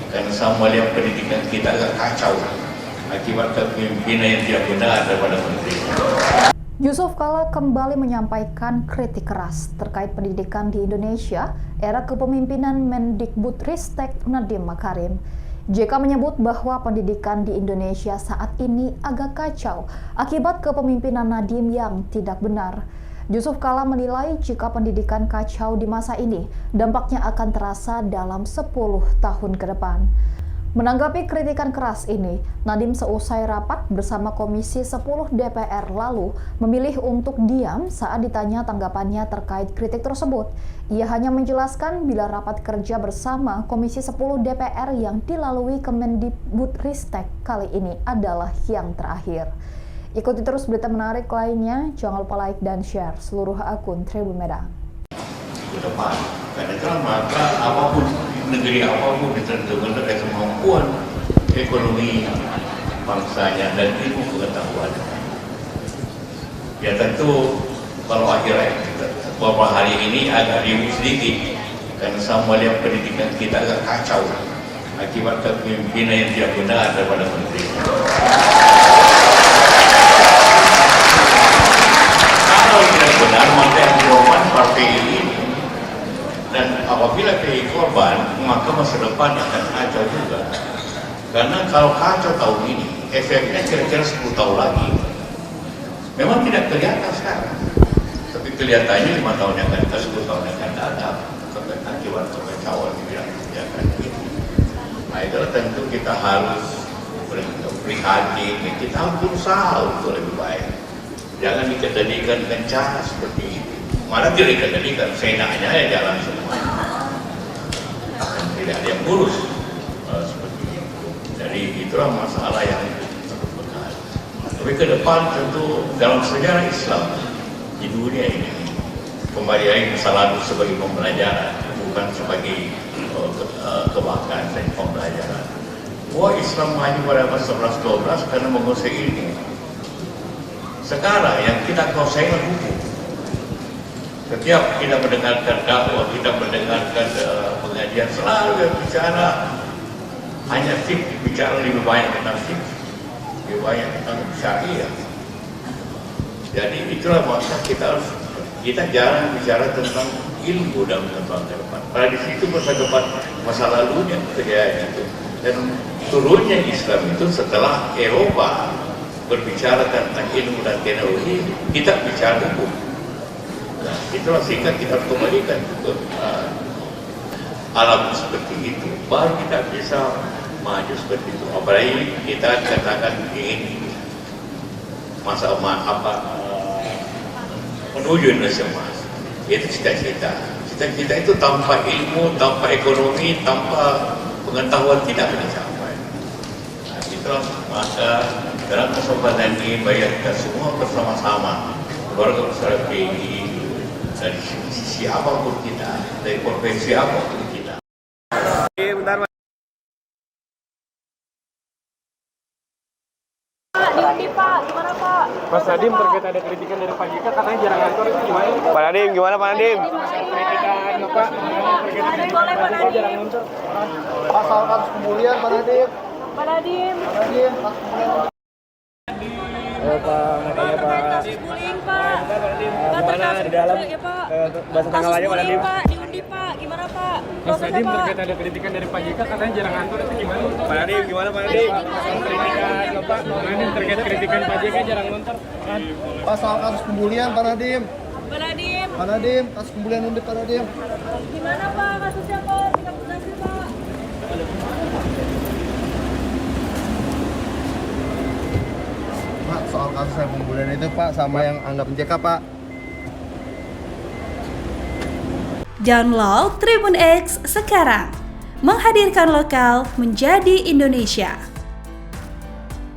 Karena sama lihat pendidikan kita agak kacau akibat kepemimpinan yang tidak benar daripada menteri. Yusuf Kala kembali menyampaikan kritik keras terkait pendidikan di Indonesia era kepemimpinan Mendikbudristek Nadiem Makarim. JK menyebut bahwa pendidikan di Indonesia saat ini agak kacau akibat kepemimpinan Nadiem yang tidak benar. Yusuf Kala menilai jika pendidikan kacau di masa ini, dampaknya akan terasa dalam 10 tahun ke depan. Menanggapi kritikan keras ini, Nadiem seusai rapat bersama Komisi 10 DPR lalu memilih untuk diam saat ditanya tanggapannya terkait kritik tersebut. Ia hanya menjelaskan bila rapat kerja bersama Komisi 10 DPR yang dilalui Kemendikbudristek kali ini adalah yang terakhir. Ikuti terus berita menarik lainnya, jangan lupa like dan share seluruh akun Tribun Medan. Ke depan, karena maka apapun negeri apapun ditentukan dari kemampuan ekonomi bangsanya dan ilmu pengetahuan. Ya tentu kalau akhirnya beberapa hari ini agak ribut sedikit karena sama lihat pendidikan kita agak kacau akibat kepemimpinan yang tidak benar daripada menteri. Kalau tidak benar maka yang korban partai ini. Dan apabila PI korban, maka masa depan akan kacau juga. Karena kalau kacau tahun ini, efeknya kira-kira 10 tahun lagi. Memang tidak kelihatan sekarang, tapi kelihatannya 5 tahun yang akan datang, 10 tahun yang akan datang, akibat kekacauan di bidang kebijakan ini. Nah itu tentu kita harus prihatin, kita harus berusaha untuk lebih baik. Jangan dikendalikan dengan cara seperti itu. Malah tidak dikendalikan, seenaknya ya jalan semua. Tidak ada yang urus seperti itu. Jadi itulah masalah yang benar. Tapi ke depan tentu dalam sejarah Islam di dunia ini kembali lagi masa lalu sebagai pembelajaran, bukan sebagai kebanggaan dan pembelajaran. Wah, Islam maju pada masa 11-12 karena menguasai ilmu. Sekarang yang kita kuasai adalah hukum. Setiap kita mendengarkan dakwah, kita mendengarkan pengajian, selalu yang bicara hanya bicara lebih banyak tentang lebih banyak tentang syariah. Jadi itulah maka kita jarang bicara tentang ilmu dalam tempat depan. Pada di situ masa lalunya terjadi itu. Dan turunnya Islam itu setelah Eropa berbicara tentang ilmu dan teknologi, kita bicara hukum. Nah, itulah sehingga kita kembalikan ke alam seperti itu, baru kita bisa maju seperti itu. Apalagi kita katakan ingin masa menuju Indonesia emas, itu cita-cita. Cita-cita itu tanpa ilmu, tanpa ekonomi, tanpa pengetahuan tidak bisa sampai. Nah, itulah maka dalam kesempatan ini bayar kita semua bersama-sama, keluarga besar PI, dari sisi apapun kita, dari profesi apapun kita. Bentar, Pak. Pak, gimana Pak? Mas Nadiem terkait ada kritikan dari Pak JK katanya jarang ngantor, itu gimana? Pak Nadiem, gimana Pak Nadiem? Kritikan Bapak, Boleh Pak Nadiem. jarang ngantor. Pasal kasus pembulian Pak Nadiem. Pak Nadiem. Kasus pembulian. Pak, makanya Pak. Bullying Pak. Gimana di dalam? Ya Pak. Bahasa tanggapannya Pak Nadiem. Pak, diundi Pak. Gimana Pak? Mas Nadiem terkait ada kritikan dari Pak JK katanya jarang ngantor, itu gimana? Pak Nadiem, gimana Pak Nadiem? Kritikan Bapak, Nadiem terkait kritikan Pak JK jarang ngantor. Pasal kasus pembulian Pak Nadiem. Pak Nadiem. Pak Nadiem, kasus pembulian Undip Pak Nadiem. Gimana Pak kasusnya Pak? Tingkat berhasil Pak. Pak, soal kasus yang pembulian itu Pak sama yang anggap JK Pak. Download Tribun X sekarang, menghadirkan lokal menjadi Indonesia.